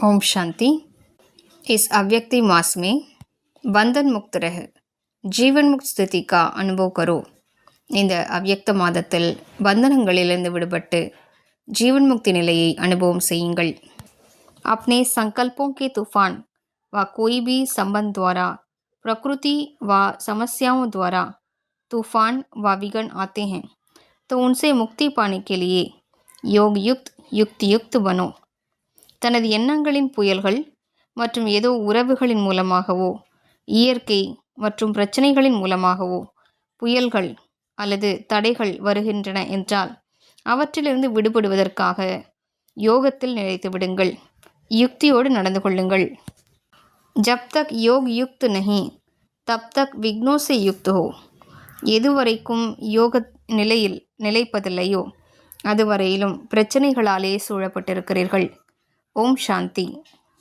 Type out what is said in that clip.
ओम शांति। इस अव्यक्ति मास में बंधन मुक्त रह जीवन मुक्त स्थिति का अनुभव करो. இந்த அவ்யக்த மாதத்தில் பந்தனங்களிலிருந்து விடுபட்டு जीवन मुक्ति நிலையை அனுபவம் செய்யுங்கள். अपने संकल्पों के तूफान व कोई भी संबंध द्वारा प्रकृति व समस्याओं द्वारा तूफान व विघ्न आते हैं तो उनसे मुक्ति पाने के लिए योग युक्त युक्ति युक्त बनो. தனது எண்ணங்களின் புயல்கள் மற்றும் ஏதோ உறவுகளின் மூலமாகவோ இயற்கை மற்றும் பிரச்சனைகளின் மூலமாகவோ புயல்கள் அல்லது தடைகள் வருகின்றன என்றால் அவற்றிலிருந்து விடுபடுவதற்காக யோகத்தில் நிலைத்து விடுங்கள், யுக்தியோடு நடந்து கொள்ளுங்கள். ஜப் தக் யோக் யுக்த் நஹி தப் தக் விக்னோ சே யுக்த் ஹோ. எதுவரைக்கும் யோக நிலையில் நிலைப்பதில்லையோ அதுவரையிலும் பிரச்சனைகளாலே சூழப்பட்டிருக்கிறீர்கள். ஓம் சாந்தி.